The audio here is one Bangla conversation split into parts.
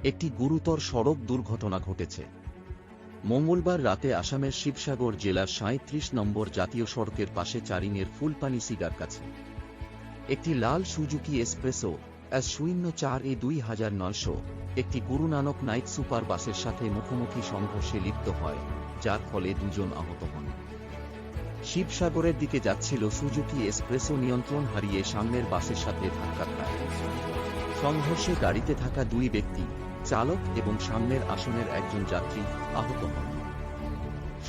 একটি গুরুতর সড়ক দুর্ঘটনা ঘটেছে মঙ্গলবার রাতে আসামের শিবসাগর জেলার ৩৭ নম্বর জাতীয় সড়কের পাশে চারিংয়ের ফুলপানি সিগার কাছে একটি লাল সুজুকি এসপ্রেসো S04E2900 একটি গুরু নানক নাইট সুপার বাসের সাথে মুখোমুখি সংঘর্ষে লিপ্ত হয়, যার ফলে দুজন আহত হন। শিবসাগরের দিকে যাচ্ছিল সুজুকি এসপ্রেসো নিয়ন্ত্রণ হারিয়ে সামনের বাসের সাথে ধাক্কা খায়। সংঘর্ষে গাড়িতে থাকা দুই ব্যক্তি, চালক এবং সামনের আসনের একজন যাত্রী, আহত হন।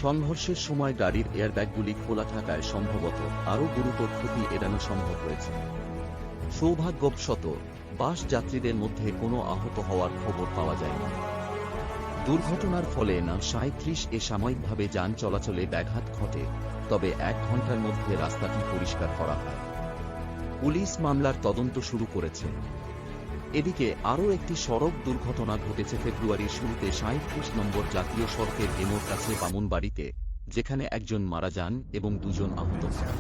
সংঘর্ষের সময় গাড়ির এয়ারব্যাগগুলি খোলা থাকায় সম্ভবত আরও গুরুতর ক্ষতি এড়ানো সম্ভব হয়েছে। সৌভাগ্যবশত বাস যাত্রীদের মধ্যে কোনো আহত হওয়ার খবর পাওয়া যায়নি। দুর্ঘটনার ফলে না ৩৭ সাময়িকভাবে যান চলাচলে ব্যাঘাত ঘটে, তবে ১ ঘণ্টার মধ্যে রাস্তাটি পরিষ্কার করা হয়। পুলিশ মামলার তদন্ত শুরু করেছে। এদিকে আরও একটি সড়ক দুর্ঘটনা ঘটেছে ফেব্রুয়ারির শুরুতে ৩৭ নম্বর জাতীয় সড়কের এমোর কাছে বামুনবাড়িতে, যেখানে একজন মারা যান এবং দুজন আহত হন।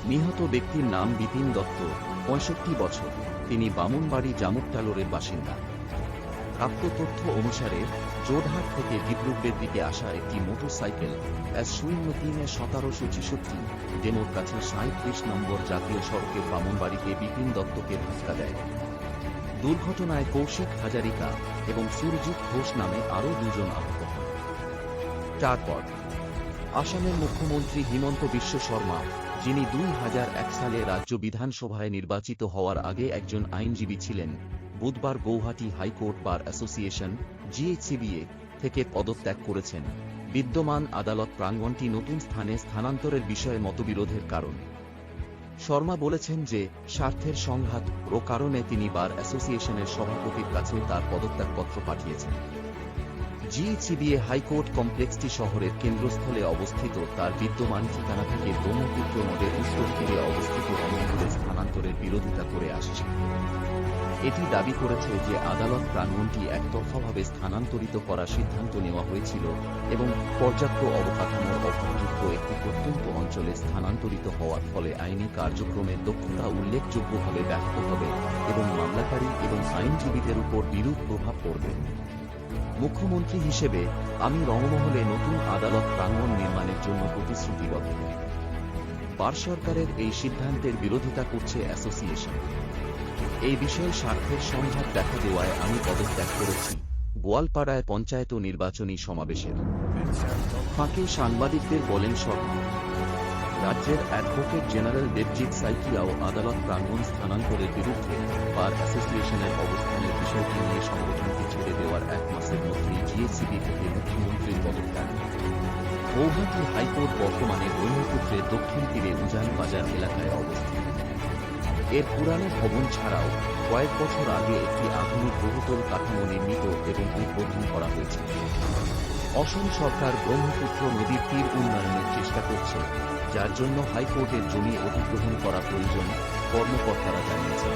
নিহত ব্যক্তির নাম বিপিন দত্ত, ৬৫ বছর। তিনি বামুনবাড়ি জামুকটালোরের বাসিন্দা। প্রাপ্ত তথ্য অনুসারে জোরহাট থেকে ডিব্রুগড়ের দিকে আসা একটি মোটরসাইকেল S03-1766 ডেমোর কাছে ৩৭ নম্বর জাতীয় সড়কের বামুনবাড়িতে বিপিন দত্তকে ধাক্কা দেয়। দুর্ঘটনায় কৌশিক হাজারিকা এবং সুরজিৎ ঘোষ নামে আরও দুজন আহত হন। তারপর আসামের মুখ্যমন্ত্রী হিমন্ত বিশ্ব শর্মা, যিনি ২০০১ সালে রাজ্য বিধানসভায় নির্বাচিত হওয়ার আগে একজন আইনজীবী ছিলেন, বুধবার Guwahati high court bar association GHCBA থেকে পদত্যাগ করেছেন। বিদ্যমান আদালত প্রাঙ্গণটি নতুন স্থানে স্থানান্তরের বিষয়ে মতবিরোধের কারণ। শর্মা বলেছেন যে স্বার্থের সংঘাত ও কারণে তিনি বার অ্যাসোসিয়েশনের সভাপতির কাছে তার পদত্যাগপত্র পাঠিয়েছেন। GHCBA হাইকোর্ট কমপ্লেক্সটি শহরের কেন্দ্রস্থলে অবস্থিত। তার বিদ্যমান ঠিকানা থেকে ব্রহ্মপুত্র নদের উত্তর তীরে অবস্থিত অঞ্চলে স্থানান্তরের বিরোধিতা করে আসছে। এটি দাবি করেছে যে আদালত প্রাঙ্গণটি একতরফাভাবে স্থানান্তরিত করার সিদ্ধান্ত নেওয়া হয়েছিল এবং পর্যাপ্ত অবকাঠামোর অভাবযুক্ত একটি প্রত্যন্ত অঞ্চলে স্থানান্তরিত হওয়ার ফলে আইনি কার্যক্রমের দক্ষতা উল্লেখযোগ্যভাবে ব্যাহত হবে এবং মামলাকারী এবং আইনজীবীদের উপর বিরূপ প্রভাব পড়বে। মুখ্যমন্ত্রী হিসেবে আমি রংমহলে নতুন আদালত প্রাঙ্গণ নির্মাণের জন্য প্রতিশ্রুতিবদ্ধ। বার সরকারের এই সিদ্ধান্তের বিরোধিতা করছে অ্যাসোসিয়েশন। এই বিষয়ে স্বার্থের সংঘাত দেখা দেওয়ায় আমি পদত্যাগ করেছি। গোয়ালপাড়ায় পঞ্চায়েত নির্বাচনী সমাবেশের ফাঁকে সাংবাদিকদের বলেন শর্মা। রাজ্যের অ্যাডভোকেট জেনারেল দেবজিৎ সাইকিয়াও আদালত প্রাঙ্গণ স্থানান্তরের বিরুদ্ধে বার অ্যাসোসিয়েশনের অবস্থানের বিষয়টি নিয়ে সংগঠনটি ছেড়ে দেওয়ার ১ মাসের মধ্যেই GHCB থেকে মুখ্যমন্ত্রীর পদত্যাগ। গৌহাটি হাইকোর্ট বর্তমানে ব্রহ্মপুত্রের দক্ষিণ তীরে উজান বাজার এলাকায় অবস্থিত। এর পুরানো ভবন ছাড়াও কয়েক বছর আগে একটি আধুনিক বহুতল কাঠামো নির্মিত এবং উদ্বোধন করা হয়েছে। অসম সরকার ব্রহ্মপুত্র নদীর তীর উন্নয়নের চেষ্টা করছে, যার জন্য হাইকোর্টের জমি অধিগ্রহণ করা প্রয়োজন, কর্মকর্তারা জানিয়েছেন।